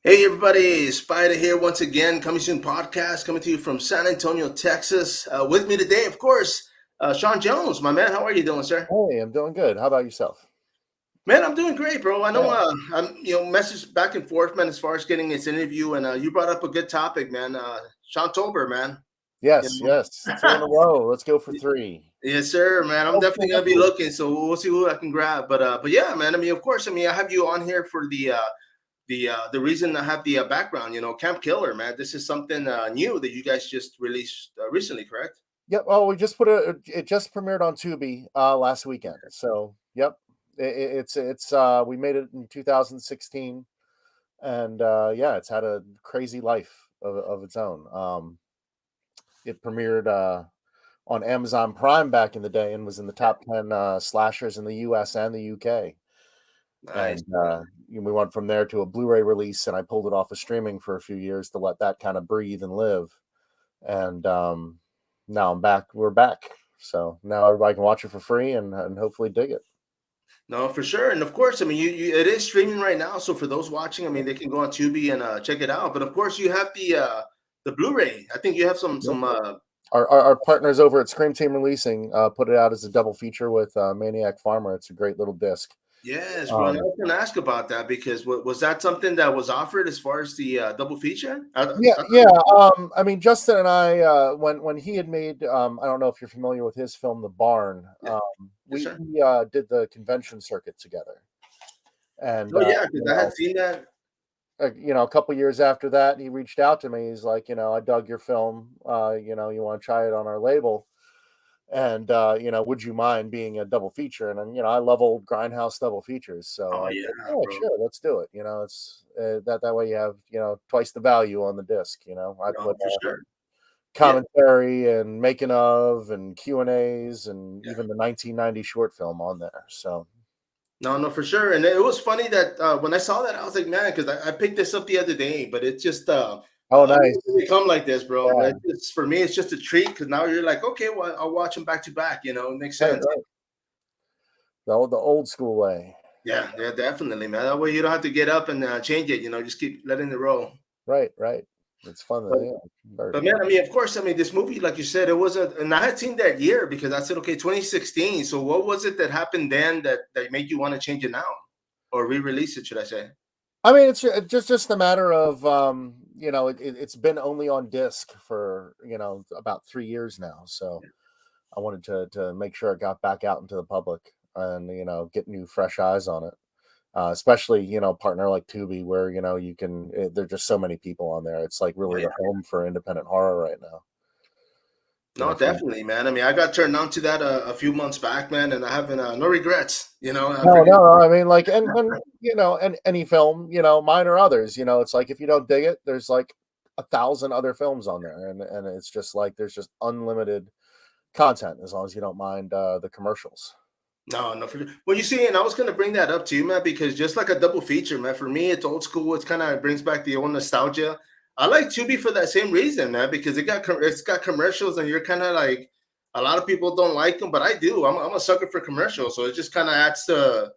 Hey everybody, sPidA here once again, coming soon podcast, coming to you from San Antonio, Texas. With me today, of course, Shawn Jones, my man. How are you doing, sir? Hey, I'm doing good. How about yourself? Man, I'm doing great, bro. I know Yeah. I'm message back and forth, man, as far as getting this interview, and you brought up a good topic, man. Sean Tober, man. You Yes, yes. Two in a know, row. Let's go for three. yes, sir, man. I'm definitely gonna be Hopefully. looking, so we'll see who I can grab. But yeah, man. I mean, of course, I mean, I have you on here for the reason I have the background, Camp Killer, man. This is something new that you guys just released recently, correct? Yep. Oh, we just it just premiered on Tubi last weekend. So, yep. It's we made it in 2016 and yeah, it's had a crazy life of its own. It premiered on Amazon Prime back in the day and was in the top 10 slashers in the US and the UK. Nice, And bro. we went from there to a Blu-ray release, and I pulled it off of streaming for a few years to let that kind of breathe and live. And now I'm back. We're back. So now everybody can watch it for free and hopefully dig it. No, for sure, and of course, I mean, it is streaming right now. So for those watching, I mean, they can go on Tubi and check it out. But of course, you have the Blu-ray. I think you have some Yep. some. Our partners over at Scream Team Releasing put it out as a double feature with Maniac Farmer. It's a great little disc. Yes, bro. And I Um, was gonna ask about that because was that something that was offered as far as the double feature? Yeah, yeah. I mean, Justin and I, when he had made, I don't know if you're familiar with his film, The Barn. Yeah, yes, sir. We did the convention circuit together, and Oh yeah, because I had seen that. a couple years after that, he reached out to me. He's like, I dug your film. You want to try it on our label, and would you mind being a double feature? And then, I love old grindhouse double features, so Oh I said, yeah, yeah, bro. sure, let's do it. It's that way you have twice the value on the disc. I No, put for sure. Yeah. commentary and making of and Q&As and Yeah. even the 1990 short film on there. So No, no, for sure. And it was funny that when I saw that, I was like, man, because I picked this up the other day, but it's just oh, I nice. didn't really come like this, bro. Yeah, It's for me, it's just a treat because now you're like, okay, well, I'll watch them back to back. It makes right, sense. right. The old school way. Yeah, yeah, definitely, man. That way you don't have to get up and change it. Just keep letting it roll. Right, right. It's fun. But Yeah, very but man, fun. I mean, of course, I mean, this movie, like you said, it wasn't, and I had seen that year because I said, okay, 2016. So what was it that happened then that made you want to change it now or re-release it? Should I say? I mean, it's just a matter of it's been only on disc for about 3 years now. So I wanted to make sure it got back out into the public and get new fresh eyes on it. Especially partner like Tubi, where you can. There's just so many people on there. It's like Oh really yeah. the home for independent horror right now. No, From definitely, man. I mean, I got turned on to that a few months back, man, and I haven't no regrets. I no, figured, no, I mean, like, and and any film, mine or others, it's like if you don't dig it, there's like 1,000 other films on there, and it's just like there's just unlimited content as long as you don't mind the commercials. no, no. Well, you see, and I was gonna bring that up to you, man, because just like a double feature, man, for me, it's old school. It's kind of brings back the old nostalgia. I like Tubi for that same reason, man, because it's got commercials, and you're kind of like a lot of people don't like them, but I do. I'm a sucker for commercials, so it just kind of adds to.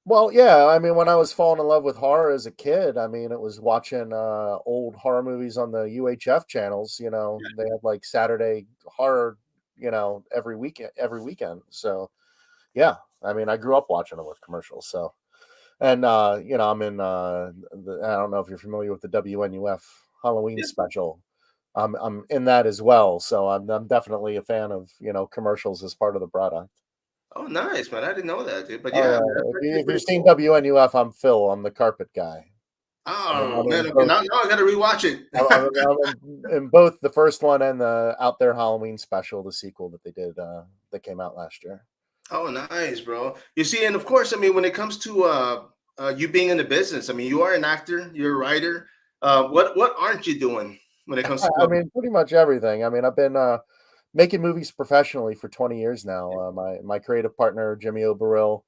Well, yeah, I mean, when I was falling in love with horror as a kid, I mean, it was watching old horror movies on the UHF channels. They had like Saturday horror, every weekend. So yeah, I mean, I grew up watching them with commercials. So and I'm in. I don't know if you're familiar with the WNUF Halloween Yeah. special. I'm in that as well. So I'm definitely a fan of commercials as part of the product. Oh, nice, man. I didn't know that, dude. But Oh yeah, man, yeah, that's actually if you've pretty seen cool. WNUF, I'm Phil. I'm the carpet guy. Oh I'm man, in okay, both. now I gotta rewatch it. I'm in both the first one and the Out There Halloween special, the sequel that they did that came out last year. Oh, nice, bro. You see, and of course, I mean, when it comes to you being in the business, I mean, you are an actor, you're a writer. What aren't you doing when it comes I to? mean, pretty much everything. I mean, I've been making movies professionally for 20 years now. My creative partner Jimmy Oberil,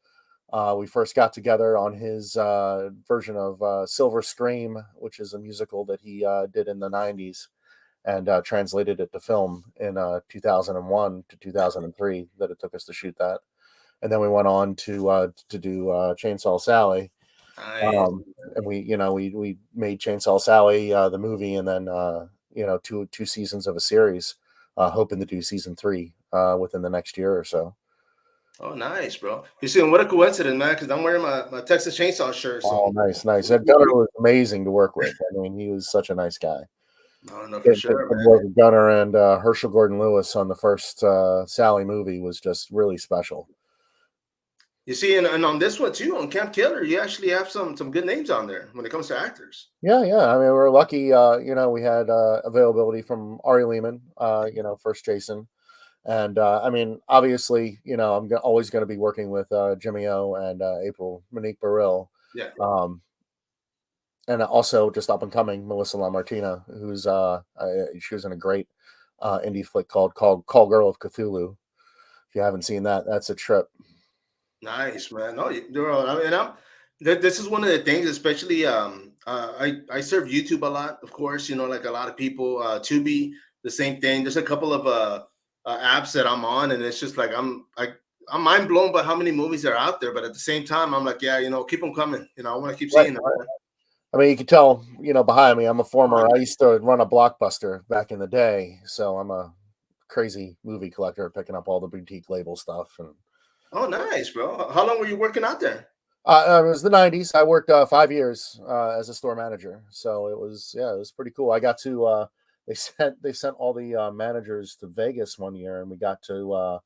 we first got together on his version of Silver Scream, which is a musical that he did in the 90s and translated it to film in 2001 to 2003 that it took us to shoot that. And then we went on to do Chainsaw Sally. Nice. And we made Chainsaw Sally the movie, and then two seasons of a series, hoping to do season three within the next year or so. Oh, nice, bro. You see, and what a coincidence, man, because I'm wearing my Texas Chainsaw shirt. So, Oh, nice, nice. And Gunner was amazing to work with. I mean, he was such a nice guy. no, no, for Getting to sure, man. work with Gunner and Herschel Gordon Lewis on the first Sally movie was just really special. You see, and on this one too, on Camp Killer, you actually have some good names on there when it comes to actors. Yeah, yeah. I mean, we're lucky. We had availability from Ari Lehman. First Jason, and I mean, obviously, always going to be working with Jimmy O and April Monique Burrell. Yeah. Um, and also just up and coming Melissa LaMartina, who's she was in a great indie flick called Call Girl of Cthulhu. If you haven't seen that, that's a trip. Nice, man. No, I mean, this is one of the things, especially I serve YouTube a lot, of course. Like a lot of people, Tubi, the same thing. There's a couple of apps that I'm on, and it's just like I'm mind blown by how many movies are out there. But at the same time, I'm like, yeah, keep them coming. I want to keep Right. seeing them. Right. I mean, you can tell, behind me, Oh, I used to run a Blockbuster back in the day, so I'm a crazy movie collector, picking up all the boutique label stuff. And oh, nice, bro. How long were you working out there? it was the '90s. I worked 5 years as a store manager, so it was pretty cool. I got to they sent all the managers to Vegas one year, and we got to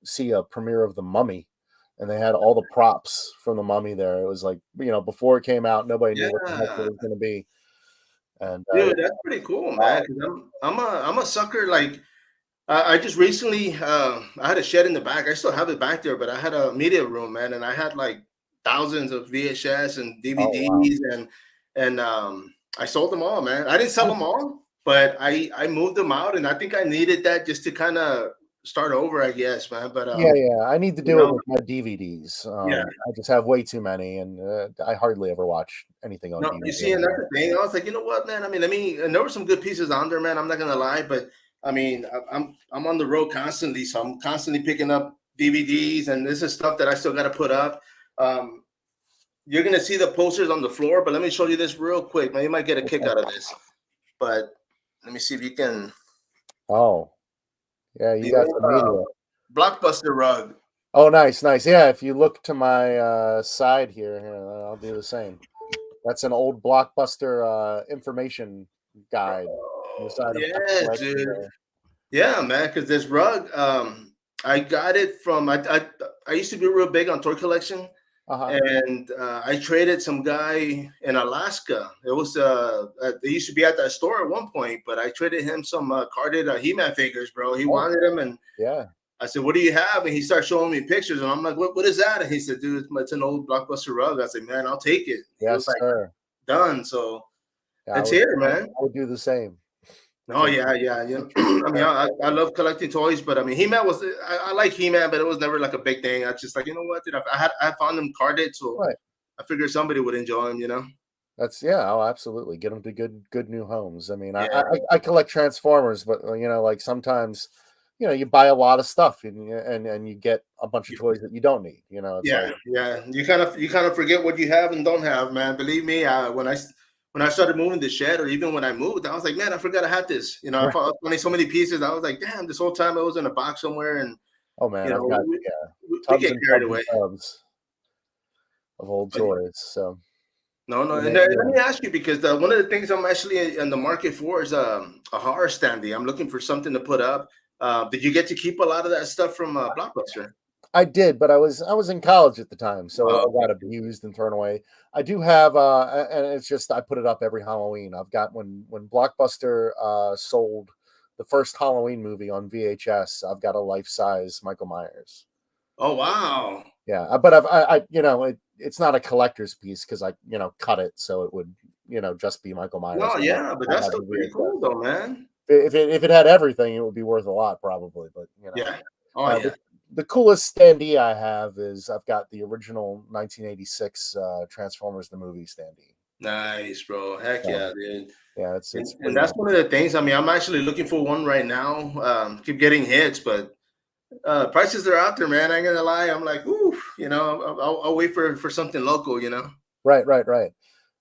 see a premiere of The Mummy, and they had all the props from The Mummy there. It was like before it came out, nobody knew what the heck it Yeah. was going to be, and Dude, that's pretty cool, man. Because I'm a sucker. Like I just recently I had a shed in the back. I still have it back there, but I had a media room, man, and I had like thousands of VHS and oh wow. DVDs, and I sold them all, man. I didn't sell them all, but I moved them out, and I think I needed that just to kind of start over, I guess, man. But Yeah, yeah. I need to you do it know, with my DVDs. yeah. I just have way too many, and I hardly ever watch anything on No, you DVD see, and that's anymore. the thing. I was like, you know what, man? I mean, and there were some good pieces on there, man. I'm not gonna lie, but I mean, I'm on the road constantly, so I'm constantly picking up DVDs, and this is stuff that I still got to put up. Um, you're gonna see the posters on the floor, but let me show you this real quick, man. You might get a kick out of this, but let me see if you can. Oh, yeah, you The got old some media. blockbuster rug. Oh, nice, nice. Yeah, if you look to my side here, I'll do the same. That's an old Blockbuster information guide on the Oh, side of my yeah, collection dude. there. Yeah, man, because this rug, I got it from I used to be real big on toy collection, Uh-huh. and I traded some guy in Alaska. They used to be at that store at one point, but I traded him some carded He-Man figures, bro. He Oh, wanted them, and yeah. I said, "What do you have?" And he started showing me pictures, and I'm like, "What is that?" And he said, "Dude, it's an old Blockbuster rug." I said, "Man, I'll take it." He was Yes, like, sir. "Done." So Yeah, it's here, man. I would do the same. Oh Just yeah, yeah. trade I mean, I love collecting toys, but I mean, He-Man was I like He-Man, but it was never like a big thing. I just like, you know what, dude, I found them carded, so right. I figured somebody would enjoy them. That's yeah, oh, absolutely. Get them to good new homes. I mean, Yeah, I collect Transformers, but like sometimes, you buy a lot of stuff and you get a bunch of toys that you don't need. It's like yeah, yeah. You kind of forget what you have and don't have, man. Believe me, when I started moving the shed, or even when I moved, I was like, man, I forgot I had this. I right. found so many pieces. I was like, damn, this whole time it was in a box somewhere, and Oh man, you I've know, got we, yeah, we tubs get and carried tubs and away. tubs of old But toys. So no, no. And let yeah, me ask you, because one of the things I'm actually in the market for is a horror standee. I'm looking for something to put up. Did you get to keep a lot of that stuff from Blockbuster? I did, but I was in college at the time, so it Oh, all got abused and thrown away. I do have, and it's just I put it up every Halloween. I've got when Blockbuster sold the first Halloween movie on VHS. I've got a life size Michael Myers. oh, wow. Yeah, but it's not a collector's piece because I cut it so it would just be Michael Myers. No, And yeah, but not that's have still the pretty VHS. cool, though, man. If it had everything, it would be worth a lot probably. But Yeah. Oh, uh, yeah. the the coolest standee I have is I've got the original 1986 Transformers the movie standee. Nice, bro. Heck So yeah, dude. yeah, it's And, it's and pretty that's nice. one of the things. I mean, I'm actually looking for one right now. Keep getting hits, but prices are out there, man. I ain't gonna lie. I'm like, ooh, I'll wait for something local. Right.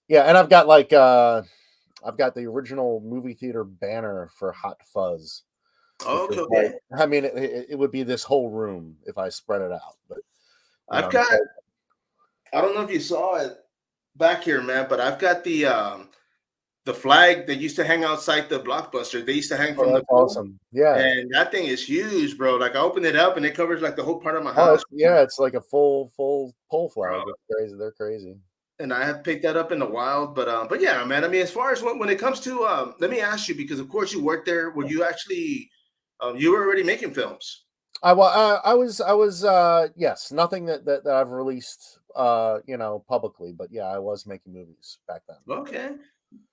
Yeah, and I've got like I've got the original movie theater banner for Hot Fuzz, which Okay, is like, okay. I mean, it would be this whole room if I spread it out, but you I've know, got. I don't know if you saw it back here, man, but I've got the flag that used to hang outside the Blockbuster. They used to hang oh, from the that's pole, awesome. Yeah. and that thing is huge, bro. Like I opened it up, and it covers like the whole part of my Oh, house, yeah, it's like a full pole bro. flag. It's crazy. They're crazy. And I have picked that up in the wild, but yeah, man. I mean, as far as when it comes to, let me ask you, because of course you worked there. Were you actually, you were already making films? yes, nothing that I've released publicly, but yeah, I was making movies back then. Okay.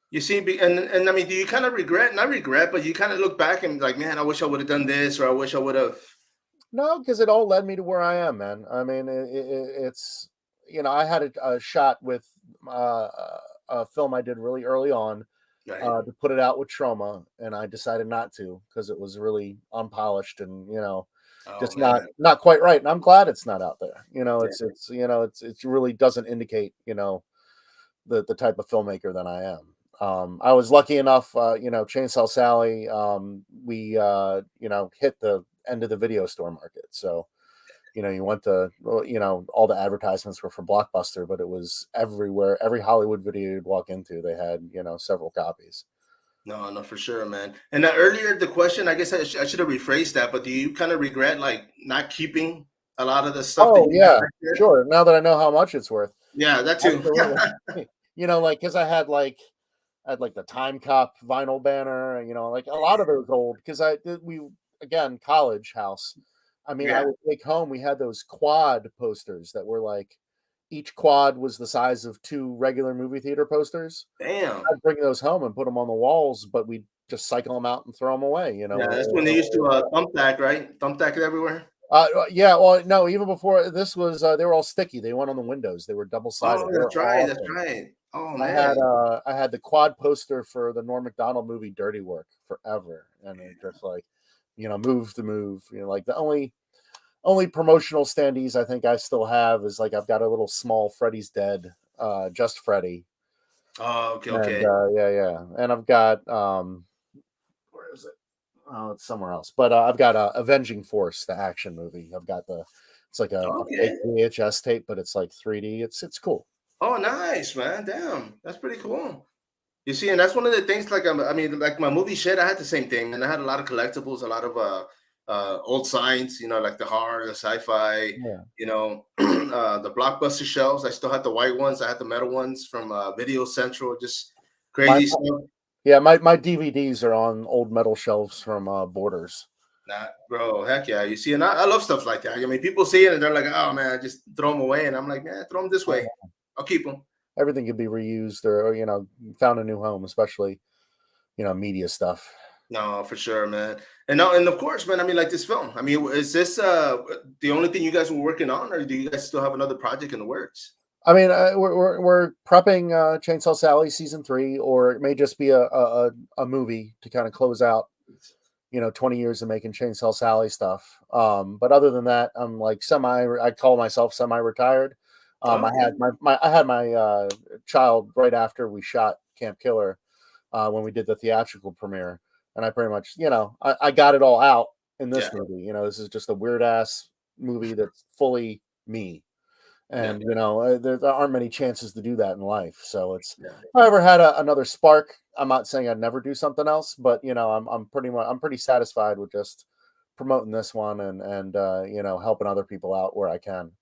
You see, and I mean, do you kind of regret? Not regret, but you kind of look back and like, man, I wish I would have done this, or I wish I would have. No, because it all led me to where I am, man. I mean, it's I had a shot with a film I did really early on Right. to put it out with Trauma, and I decided not to because it was really unpolished and Oh just not man. not quite right. And I'm glad it's not out there. Yeah. It really doesn't indicate the type of filmmaker that I am. I was lucky enough, Chainsaw Sally. We hit the end of the video store market, so you went to well, all the advertisements were for Blockbuster, but it was everywhere. Every Hollywood video you'd walk into, they had several copies. No, no, for sure, man. And earlier, the question, I guess I should have rephrased that, but do you kind of regret like not keeping a lot of the stuff that Oh you had yeah, back there? sure. Now that I know how much it's worth, Yeah, that too. absolutely. Like because I had like the Time Cop vinyl banner, like a lot of those old because we again college house. I mean, I Yeah. would take home. We had those quad posters that were like each quad was the size of two regular movie theater posters. Damn. I'd bring those home and put them on the walls, but we'd just cycle them out and throw them away. Yeah, that's when they used to thumbtack, right? Thumbtack it everywhere. Yeah, well, no, even before this was, they were all sticky. They went on the windows. They were double sided. Oh, They were that's right. That's awesome. right. Oh man. I had the quad poster for the Norm Macdonald movie Dirty Work forever, and it just like, move to move. Like the only promotional standees I think I still have is like I've got a little small Freddy's Dead, just Freddy, Oh, okay, and okay. yeah, and I've got where is it? Oh, it's somewhere else. But I've got Avenging Force, the action movie. It's like a fake Okay. VHS tape, but it's like 3D. It's cool. Oh, nice, man. Damn, that's pretty cool. You see, and that's one of the things. Like, I mean, like my movie shed, I had the same thing, and I had a lot of collectibles, a lot of old signs. Like the horror, the sci-fi. Yeah. The blockbuster shelves. I still had the white ones. I had the metal ones from Video Central. Just My crazy stuff. yeah, my DVDs are on old metal shelves from Borders. Nah, bro, heck yeah. You see, and I love stuff like that. I mean, people see it and they're like, "Oh man, just throw them away," and I'm like, "Man, throw them this way. Oh, I'll keep them." everything can be reused or found a new home, especially media stuff. No, for sure, man. And no, and of course, man. I mean, like this film. I mean, is this the only thing you guys were working on, or do you guys still have another project in the works? I mean, we're prepping Chainsaw Sally season 3, or it may just be a movie to kind of close out 20 years of making Chainsaw Sally stuff. But other than that, I'm like I call myself semi-retired. Okay. I had my child right after we shot Camp Killer when we did the theatrical premiere, and I pretty much, I got it all out in Yeah. this movie. This is just a weird ass movie that's fully me, Yeah. and there aren't many chances to do that in life. So Yeah. if I ever had another spark, I'm not saying I'd never do something else, but I'm pretty satisfied with just promoting this one and helping other people out where I can.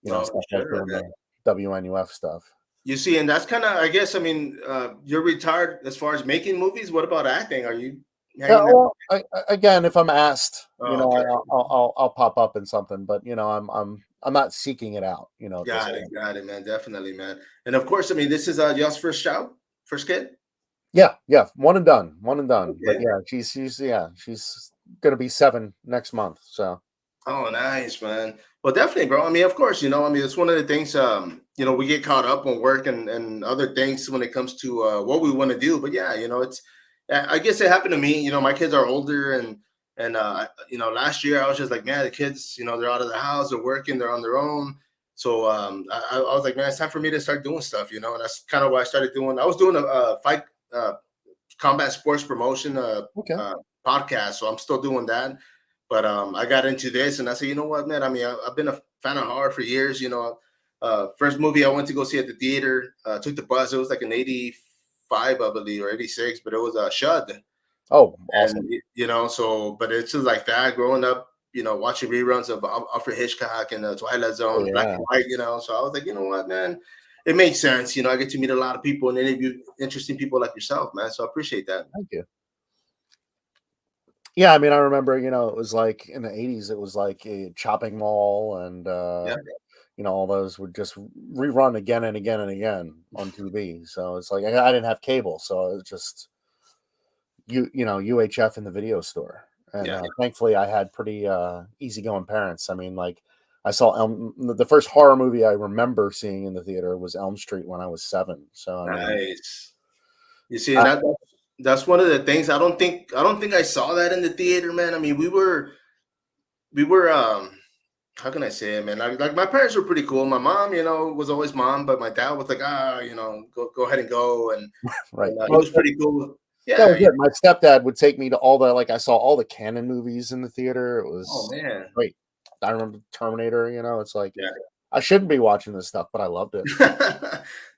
No, for Stuff like sure, doing man. the WNUF stuff. You see, and that's kind of, I guess, I mean, you're retired as far as making movies. What about acting? Are you Yeah, hanging out? well, again, if I'm asked, Oh, okay. I'll pop up in something, but I'm not seeking it out, at this point. Got it, man. Definitely, man. And of course, I mean, this is y'all's first child, first kid. Yeah, one and done, one and done. But Okay. yeah, she's gonna be 7 next month. So Oh, nice, man. Well, definitely, bro. I mean, of course, I mean, it's one of the things, we get caught up on work and other things when it comes to what we want to do. But yeah, I guess it happened to me. My kids are older and last year I was just like, man, the kids, they're out of the house, they're working, they're on their own. So I was like, man, it's time for me to start doing stuff, and that's kind of what I started doing. I was doing a fight uh, combat sports promotion Okay. uh, podcast, so I'm still doing that. But I got into this, and I said, you know what, man? I mean, I've been a fan of horror for years. First movie I went to go see at the theater, took the bus. It was like an '85, I believe, or '86, but it was Shud. Oh, And awesome. so, but it's just like that. Growing up, watching reruns of Alfred Hitchcock and the Twilight Oh, Zone, Black yeah. and White. So I was like, you know what, man, it makes sense. I get to meet a lot of people and interview interesting people like yourself, man. So I appreciate that. Thank you. Yeah, I mean, I remember, it was like in the 80s, it was like a Chopping Mall and, Yeah. all those would just rerun again and again and again on TV. So it's like I didn't have cable, so it was just UHF in the video store. And Yeah. thankfully, I had pretty easygoing parents. I mean, like I saw the first horror movie I remember seeing in the theater was Elm Street when I was 7. So I mean, Nice. You see, and I, that's one of the things. I don't think I saw that in the theater, man. I mean, we were how can I say it, man? Like my parents were pretty cool. My mom, was always mom, but my dad was like, go ahead and go, and, right. he Well, was pretty cool. that Yeah, was yeah. it. My stepdad would take me to all the I saw all the canon movies in the theater. It Oh was man, great. I remember Terminator. It's like yeah. I shouldn't be watching this stuff, but I loved it.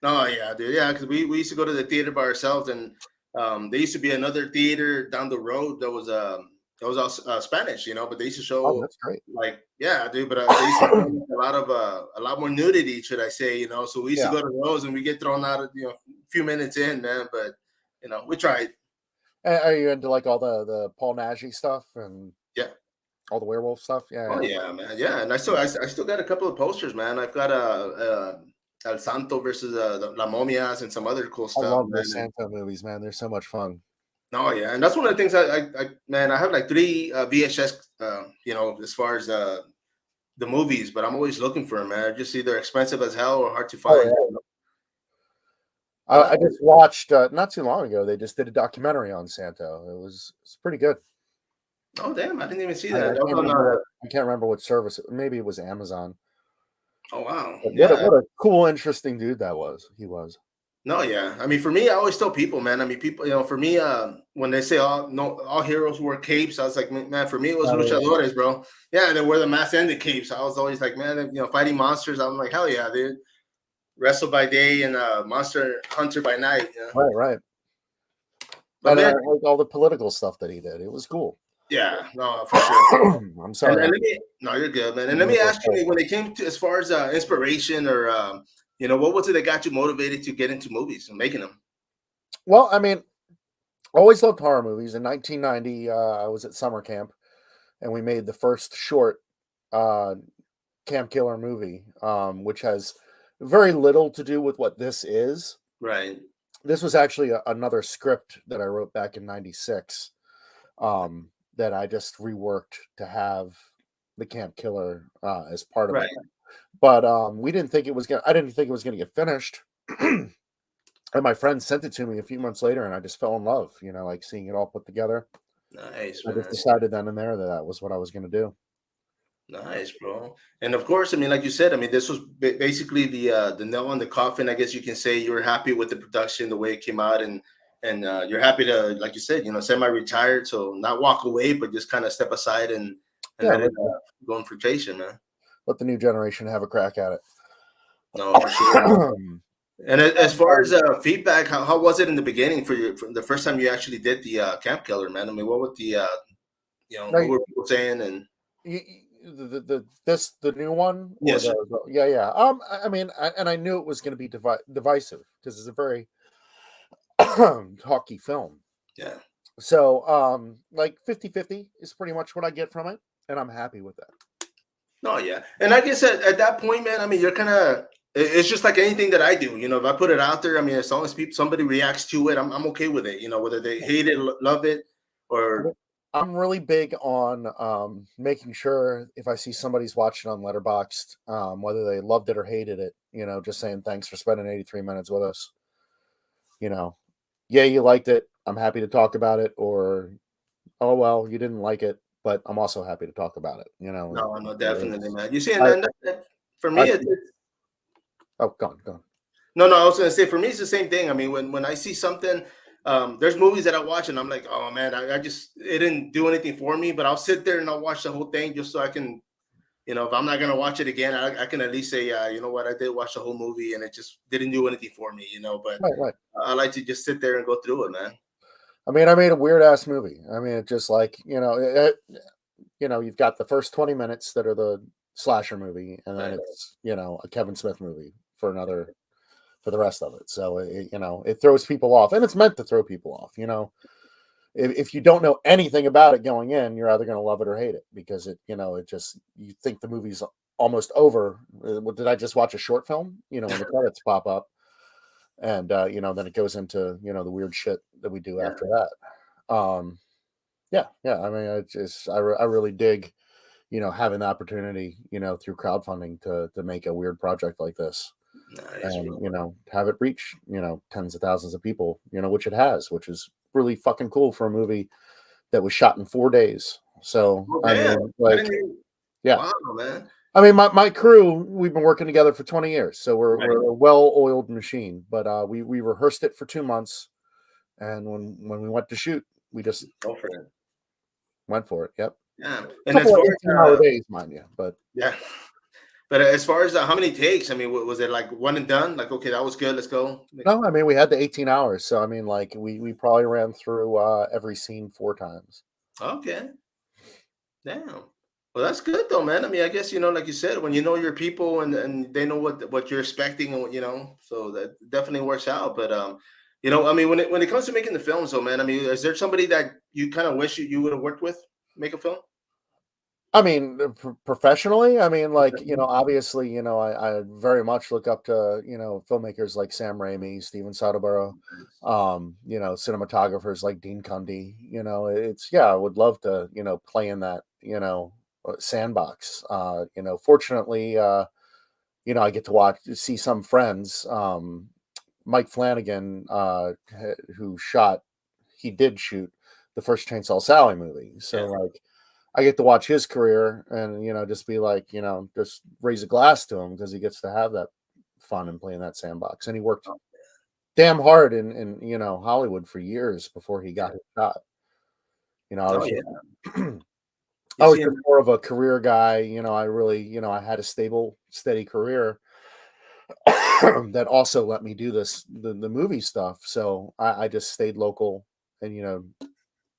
No, yeah, dude, yeah, because we used to go to the theater by ourselves, and there used to be another theater down the road that was all Spanish, but they used to Oh, show that's great. like, yeah, dude, but they used to show a lot more nudity, should I say, so we used to Yeah. go to those and we get thrown out a few minutes in, man, but we tried. Are you into like all the Paul Nagy stuff and Yeah. all the werewolf stuff? Yeah, Oh yeah. yeah, man. Yeah, and I still got a couple of posters, man. I've got El Santo versus the La Momias and some other cool I stuff, love those man. Santa movies, man. They're so much fun. Oh yeah, and that's one of the things man, I have like three VHS, as far as the movies, but I'm always looking for them, man. They're just either expensive as hell or hard to Oh find. yeah. Huh? I just watched not too long ago. They just did a documentary on Santo. It's pretty good. Oh damn, I didn't even see I, that. I That was can't on. remember I can't remember what service. Maybe it was Amazon. Oh wow, But yeah. what a cool, interesting dude that was. He was. No, yeah. I mean, for me, I always tell people, man. I mean, people, for me, when they say all heroes wear capes, I was like, man, for me, it was Oh yeah. luchadores, bro. Yeah, they wear the mask and the capes. I was always like, man, fighting monsters. I'm like, hell yeah, dude. Wrestle by day and monster hunter by night. Right, right. But And I man, like all the political stuff that he did. It was cool. yeah, no, for sure. I'm And, sorry. and let me, no, you're good, man. And let I'm me ask you, when it came to as far as inspiration or, what was it that got you motivated to get into movies and making them? Well, I mean, always loved horror movies. In 1990, I was at summer camp, and we made the first short uh, camp killer movie, which has very little to do with what this is. Right. This was actually another script that I wrote back in '96 that I just reworked to have the camp killer as part of Right. it. But we didn't think it was gonna. I didn't think it was gonna get finished. And my friend sent it to me a few months later, and I just fell in love. Like seeing it all put together. Nice, I just man. decided then and there that that was what I was going to do. Nice, bro. And of course, I mean, like you said, I mean, this was basically the nail on the coffin. I guess you can say you were happy with the production, the way it came out, and you're happy to, like you said, semi-retired, so not walk away, but just kind of step aside and Yeah, let it go in fruition, man. let the new generation have a crack at it. No, for sure. And as far Um, as feedback, how was it in the beginning for you, from the first time you actually did the camp killer, man? I mean, what was the what like, were people saying? And the new one or yes, sir. yeah, yeah. I mean, I knew it was going to be divisive because it's a very talky film. Yeah. So like 50-50 is pretty much what I get from it, and I'm happy with that. No, yeah. And I guess at that point, man, I mean, you're kind of, it's just like anything that I do. If I put it out there, I mean, as long as somebody reacts to it, I'm okay with it. Whether they hate it, love it, or I'm really big on making sure if I see somebody's watching on Letterboxd, whether they loved it or hated it, just saying thanks for spending 83 minutes with us. You know, yeah, you liked it. I'm happy to talk about it. Or, oh well, you didn't like it, but I'm also happy to talk about it. no, no, definitely, It's, man. You see, and I, then for me, I it's oh, go on, go on. no, no. I was gonna say for me, it's the same thing. I mean, when I see something, there's movies that I watch and I'm like, oh man, I just it didn't do anything for me. But I'll sit there and I'll watch the whole thing just so I can, if I'm not gonna watch it again, I can at least say, yeah, you know what, I did watch the whole movie and it just didn't do anything for me. But Right, right. I like to just sit there and go through it, man. I mean, I made a weird ass movie. I mean, it just like you've got the first 20 minutes that are the slasher movie, and then Right. it's a Kevin Smith movie for the rest of it. So it throws people off, and it's meant to throw people off. If you don't know anything about it going in, you're either going to love it or hate it because it just you think the movie's almost over. What did I just watch a short film? When the credits pop up, and then it goes into the weird shit that we do Yeah. after that. Yeah, yeah. I mean, I really dig having the opportunity through crowdfunding to make a weird project like this Nice, and bro. have it reach tens of thousands of people, which it has, which is really fucking cool for a movie that was shot in 4 days. So Oh I damn! mean, I like, didn't. Even, yeah. wow, man. I mean, my crew, we've been working together for 20 years, so Right. we're a well-oiled machine. But we rehearsed it for 2 months, and when we went to shoot, we just Go for it. went for it. Yep, Yeah. a And as couple of far as 18-hour days, mind you. But yeah, but as far as how many takes, I mean, was it like one and done? Like, okay, that was good. Let's go. no, I mean we had the 18 hours, so I mean, like we probably ran through every scene 4 times. Okay. Damn. Well, that's good though, man. I mean, I guess like you said, when you know your people and they know what you're expecting, and so that definitely works out. But I mean, when it comes to making the films, though, man, I mean, is there somebody that you kind of wish you would have worked with make a film? I mean, professionally, I mean, like, obviously, I very much look up to, filmmakers like Sam Raimi, Steven Soderbergh, cinematographers like Dean Cundy. Yeah, I would love to, play in that, sandbox. Fortunately, I get to see some friends. Mike Flanagan, he did shoot the first Chainsaw Sally movie. So, Yeah. like, I get to watch his career and, just be like, just raise a glass to him because he gets to have that fun and play in that sandbox. And he worked damn hard in Hollywood for years before he Yeah. got his shot. I Oh was yeah. just You I was see just him. more of a career guy. I really, I had a stable, steady career that also let me do the movie stuff. So I just stayed local and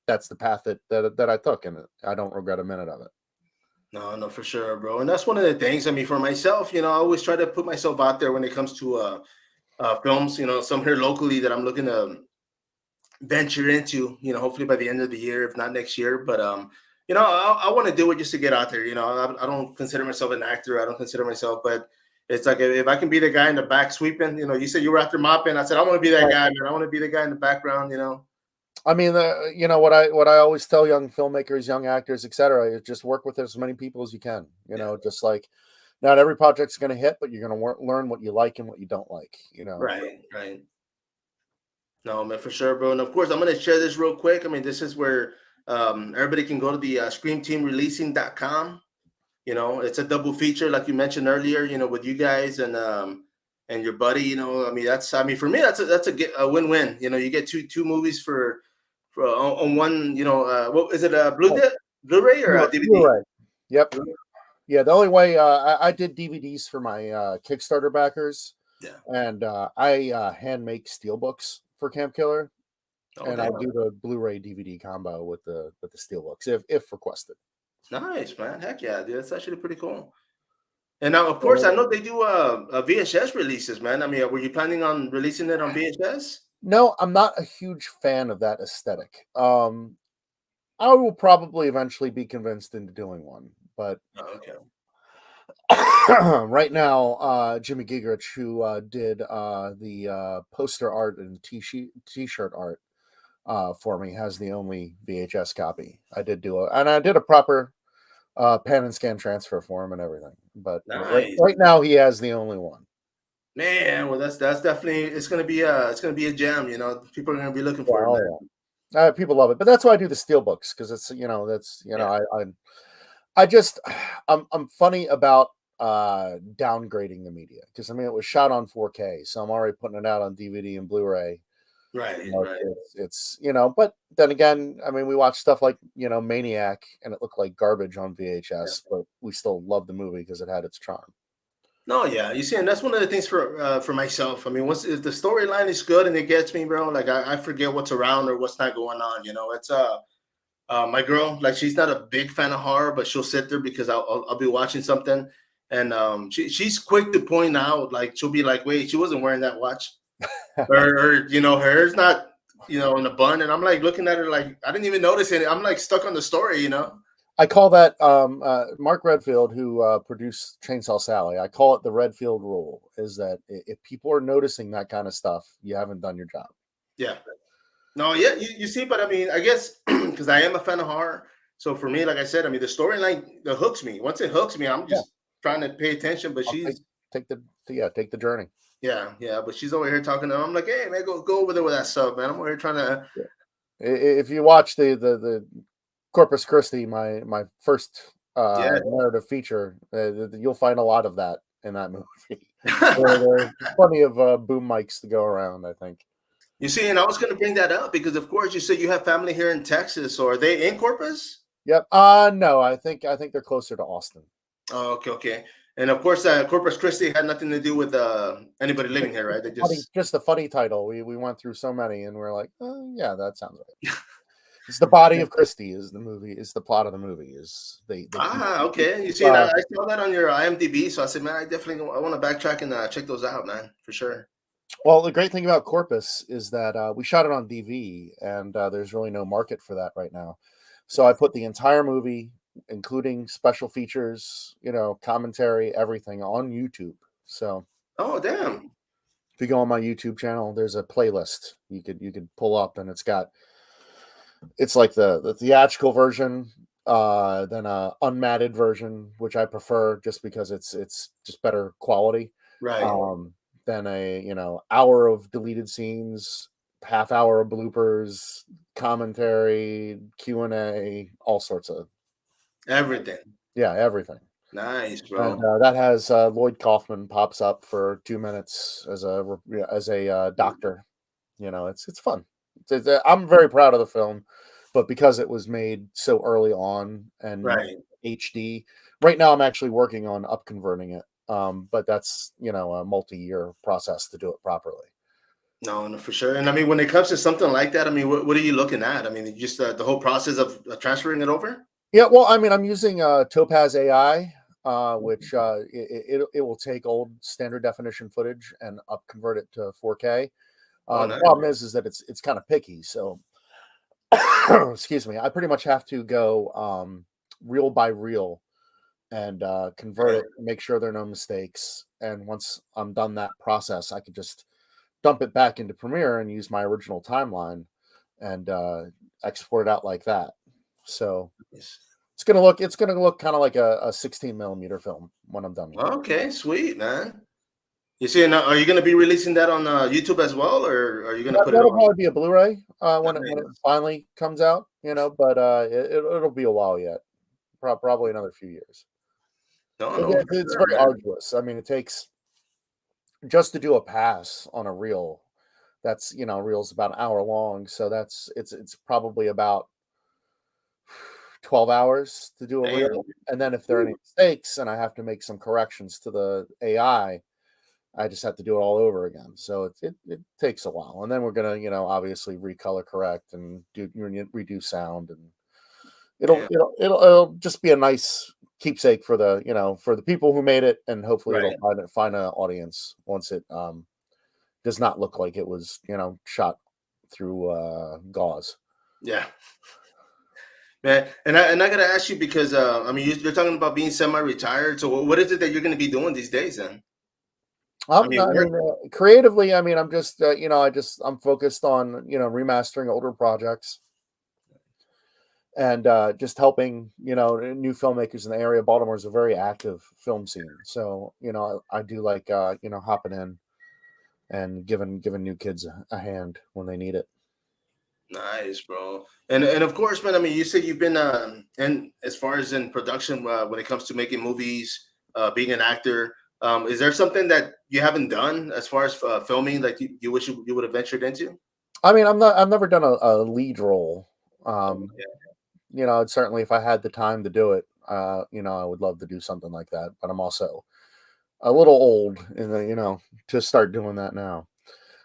that's the path that I took, and I don't regret a minute of it. No, no, for sure, bro. And that's one of the things. I mean, for myself, I always try to put myself out there when it comes to films. Some here locally that I'm looking to venture into. Hopefully by the end of the year, if not next year. But I want to do it just to get out there. I don't consider myself an actor. I don't consider myself, but it's like if I can be the guy in the back sweeping. You said you were out there mopping. I said I want to be that guy, man. I want to be the guy in the background. I mean, what I always tell young filmmakers, young actors, etc., is just work with as many people as you can. Yeah. Just like not every project's going to hit, but you're going to learn what you like and what you don't like. Right. Right. No, man, for sure, bro. And of course, I'm going to share this real quick. I mean, this is where everybody can go to the screamteamreleasing.com. It's a double feature, like you mentioned earlier, with you guys and your buddy. I mean, I mean, for me, a win-win. You get two movies for on one. What is it? Oh, Blu-ray or DVD? Blu-ray. Yep. Yeah. The only way I did DVDs for my Kickstarter backers, Yeah. and I hand make steelbooks for Camp Killer, Oh, and I damn. do the Blu-ray DVD combo with the steelbooks if requested. Nice, man. Heck yeah, dude. That's actually pretty cool. And now, of course, I So, know they do VHS releases, man. I mean, were you planning on releasing it on VHS? no, I'm not a huge fan of that aesthetic. I will probably eventually be convinced into doing one, but Oh, okay. right now, Jimmy Gigrich, who did the poster art and t-shirt art for me, has the only VHS copy. And I did a proper pan and scan transfer for him and everything. But Nice. right now, he has the only one. Man, well, that's definitely it's gonna be a gem. People are gonna be looking for it, Well, man. yeah, people love it, but that's why I do the steel books because it's that's Yeah, I just I'm funny about downgrading the media, because I mean it was shot on 4K, so I'm already putting it out on DVD and Blu-ray. You Right, know, right. it's but then again, I mean we watched stuff like Maniac, and it looked like garbage on VHS, but we still loved the movie because it had its charm. No, yeah, you see, and that's one of the things for myself. I mean, once if the storyline is good and it gets me, bro, like I forget what's around or what's not going on. It's my girl, like she's not a big fan of horror, but she'll sit there because I'll be watching something, and she's quick to point out, like she'll be like, wait, she wasn't wearing that watch, or her hair's not in a bun, and I'm like looking at her like I didn't even notice it. I'm like stuck on the story. I call that Mark Redfield, who produced Chainsaw Sally. I call it the Redfield rule: is that if people are noticing that kind of stuff, you haven't done your job. Yeah. No, yeah, you see, but I mean, I guess because I am a fan of horror, so for me, like I said, I mean, the storyline that hooks me. Once it hooks me, I'm Yeah, just trying to pay attention. But I'll she's, take the journey. yeah, but she's over here talking to. I'm like, hey man, go over there with that sub, man. I'm over here trying to. Yeah. If you watch the Corpus Christi, my first Yeah. narrative feature, you'll find a lot of that in that movie. There's plenty of boom mics to go around, I think. You see, and I was going to bring that up because, of course, you said you have family here in Texas, or are they in Corpus? Yep. No, I think they're closer to Austin. Oh, okay, okay. And of course, Corpus Christi had nothing to do with anybody living here, right? They just. Just a funny title. We went through so many, and we're like, oh, yeah, that sounds right. It's the body of Christie is the movie. Is the plot of the movie. Is they Okay. You see, and uh, I saw that on your IMDb, so I said, man, I want to backtrack and check those out, man, for sure. well, the great thing about Corpus is that we shot it on DV, and there's really no market for that right now. So I put the entire movie, including special features, commentary, everything, on YouTube. So Oh, damn. if you go on my YouTube channel, there's a playlist you could pull up, and it's like the theatrical version, then a unmatted version, which I prefer just because it's just better quality. Right. Um, then a hour of deleted scenes, half hour of bloopers, commentary, Q&A, all sorts of, Everything. yeah, everything. Nice, And bro. that has Lloyd Kaufman pops up for 2 minutes as a doctor. It's fun. I'm very proud of the film, but because it was made so early on and Right. HD, right now I'm actually working on upconverting it. But that's a multi-year process to do it properly. No, no, for sure. And I mean, when it comes to something like that, I mean, what are you looking at? I mean, just the whole process of transferring it over? Yeah, well, I mean, I'm using Topaz AI, which it will take old standard definition footage and upconvert it to 4K. Oh, The nice. problem is that it's kind of picky, so excuse me, I pretty much have to go reel by reel and convert Right. it, make sure there are no mistakes. And once I'm done that process, I could just dump it back into Premiere and use my original timeline and export it out like that. So Nice. it's gonna look kind of like a 16 millimeter film when I'm done with it. Okay, sweet, man. You see, and are you going to be releasing that on YouTube as well, or are you going to put it That'll on? probably be a Blu-ray when it Nice. finally comes out, but it'll be a while yet, probably another few years. No, no, for It's sure, very man. arduous. I mean, it takes just to do a pass on a reel. That's reel's about an hour long, so it's probably about 12 hours to do a Damn. reel. And then if there are any Woo. mistakes and I have to make some corrections to the I just have to do it all over again. So it takes a while. And then we're gonna, obviously recolor correct and redo sound, and it'll Damn. it'll it'll it'll just be a nice keepsake for the people who made it, and hopefully it'll Right. find an audience once it does not look like it was, shot through gauze. Yeah, man. And I got to ask you because I mean, you're talking about being semi-retired. So what is it that you're going to be doing these days then? I mean, I work. mean, creatively, I mean, I'm just, I'm focused on, remastering older projects and just helping, new filmmakers in the area. Baltimore is a very active film scene. So, I do like, hopping in and giving new kids a hand when they need it. Nice, bro. And of course, man. I mean, you said you've been and as far as in production when it comes to making movies, being an actor. Is there something that you haven't done as far as filming, like you wish you would have ventured into? I mean, I've never done a lead role. Oh, Um, yeah. certainly if I had the time to do it, I would love to do something like that. But I'm also a little old in the, to start doing that now.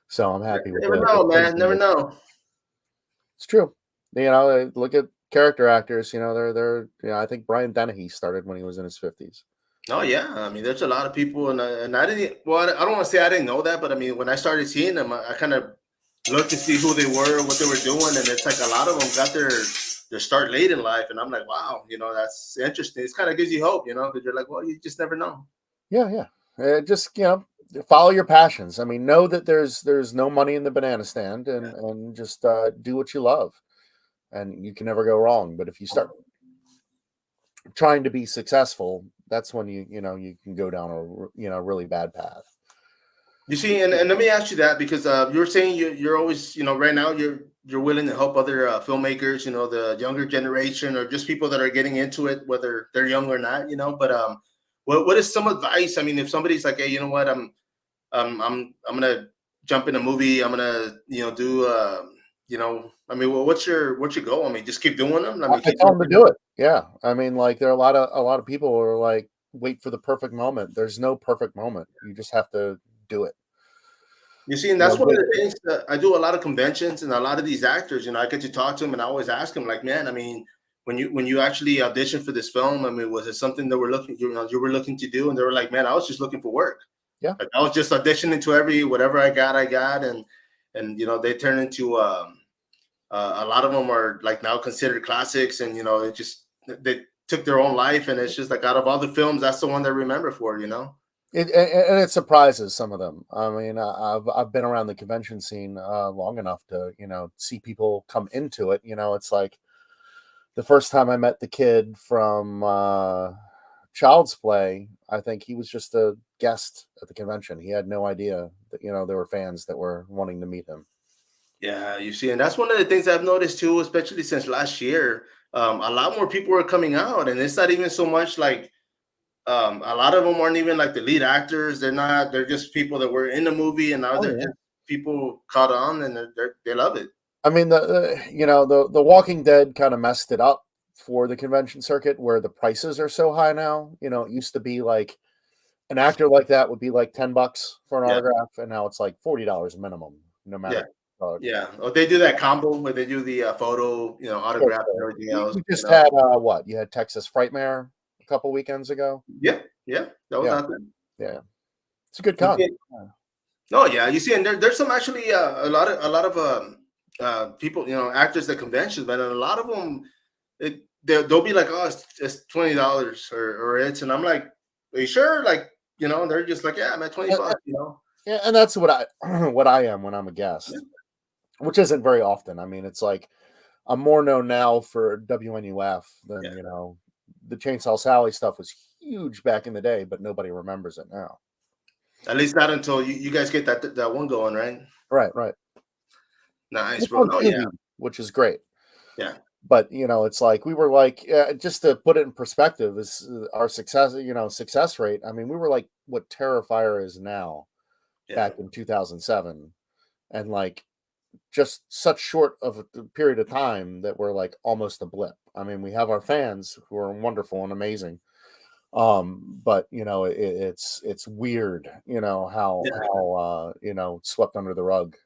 So I'm happy with Never the know, man. Never know. It's true. Look at character actors. They're. I think Brian Dennehy started when he was in his 50s. Oh yeah, I mean, there's a lot of people, and I didn't. Well, I don't want to say I didn't know that, but I mean, when I started seeing them, I kind of looked to see who they were, what they were doing, and it's like a lot of them got their start late in life, and I'm like, wow, that's interesting. It kind of gives you hope, because you're like, well, you just never know. Yeah, yeah. Just follow your passions. I mean, know that there's no money in the banana stand, Yeah. and just do what you love, and you can never go wrong. But if you start trying to be successful, that's when you can go down a really bad path. You see, and let me ask you that because you were saying you're always, right now you're willing to help other filmmakers, the younger generation or just people that are getting into it, whether they're young or not. But what is some advice? I mean, if somebody's like, hey, you know what, I'm gonna jump in a movie, I'm gonna, do, I mean, well, what's your goal? I mean, just keep doing them. I mean, I keep tell doing them to them. do it. Yeah, I mean, like there are a lot of people who are like wait for the perfect moment. There's no perfect moment. You just have to do it. You see, and You that's know, one of get, the things that I do a lot of conventions and a lot of these actors, I get to talk to them and I always ask them, like, man, I mean, when you actually auditioned for this film, I mean, was it something that you were looking to do? And they were like, man, I was just looking for work. yeah. Like I was just auditioning to every whatever I got, and they turn into a lot of them are like now considered classics, and it just they took their own life, and it's just like out of all the films, that's the one they remember for. And it surprises some of them. I mean, I've been around the convention scene long enough to see people come into it. It's like the first time I met the kid from Child's Play. I think he was just a guest at the convention. He had no idea that there were fans that were wanting to meet him. Yeah, you see, and that's one of the things I've noticed too, especially since last year. A lot more people are coming out, and it's not even so much like a lot of them aren't even like the lead actors. They're not. They're just people that were in the movie, and now Oh they're yeah. just people caught on, and they love it. I mean, the Walking Dead kind of messed it up for the convention circuit, where the prices are so high now. It used to be like an actor like that would be like $10 for an Yeah, autograph, and now it's like $40 minimum, no yeah, matter. yeah. Oh, they do that combo where they do the photo, Sure, autograph and sure. everything We else. we just had what? You had Texas Frightmare a couple weekends ago. Yeah, yeah, that was Yeah, out there. yeah. It's a good You con. see, Yeah. no, yeah, you see, and there's some actually a lot of people, actors at conventions, man, and a lot of them they'll be like, oh, it's $20 or it's, and I'm like, are you sure? Like, they're just like, yeah, man, 20 And, bucks. and that's what I what I am when I'm a Yeah, guest, which isn't very often. I mean, it's like I'm more known now for WNUF than yeah. the Chainsaw Sally stuff was huge back in the day, but nobody remembers it now. At least not until you guys get that one going, right? Right, right. Nice, It's bro. on No, yeah, Tubi, which is great. yeah, But it's like we were like just to put it in perspective, is our success rate. I mean, we were like what Terrifier is now yeah. back in 2007, and like just such short of a period of time that we're like almost a blip. I mean, we have our fans who are wonderful and amazing. But it's weird, how swept under the rug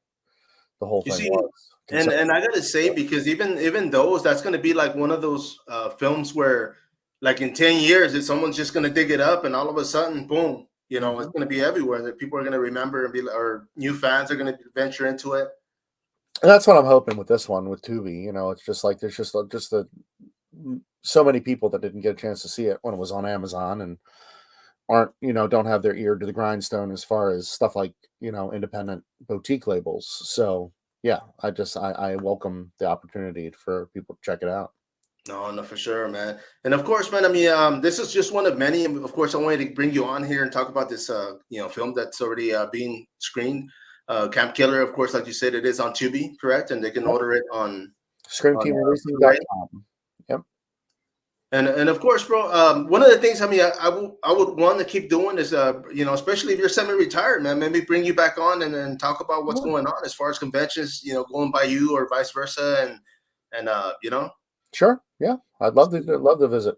the whole You thing see, was. and I gotta say, because even those, that's gonna be like one of those films where, like in 10 years, if someone's just gonna dig it up, and all of a sudden, boom, it's Mhm. gonna be everywhere. That people are gonna remember and be, or new fans are gonna venture into it. And that's what I'm hoping with this one with Tubi. It's just like there's so many people that didn't get a chance to see it when it was on Amazon and aren't don't have their ear to the grindstone as far as stuff like independent boutique labels. So yeah, I welcome the opportunity for people to check it out. No, no, for sure, man. And of course, man, I mean, this is just one of many. Of course, I wanted to bring you on here and talk about this, film that's already being screened. Camp Killer, of course, like you said, it is on Tubi, correct? And they can Yep. order it on Blu-ray. ScreamTeamReleasing.com. Yep. And of course, bro. One of the things I mean, I would want to keep doing is especially if you're semi-retired, man. Maybe bring you back on and talk about what's Yeah. going on as far as conventions, going by you or vice versa, and Sure. Yeah. I'd love to visit.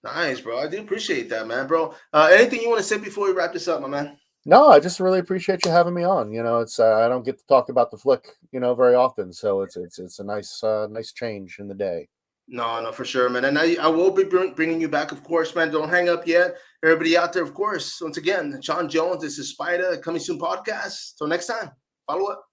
nice, bro. I do appreciate that, man, bro. Anything you want to say before we wrap this up, my man? No, I just really appreciate you having me on. It's I don't get to talk about the flick, very often, so it's a nice change in the day. No, no, for sure, man. And I will be bringing you back, of course, man. Don't hang up yet. Everybody out there, of course. Once again, Shawn Jones, this is sPidA, Coming Soon podcast. Till next time, follow up.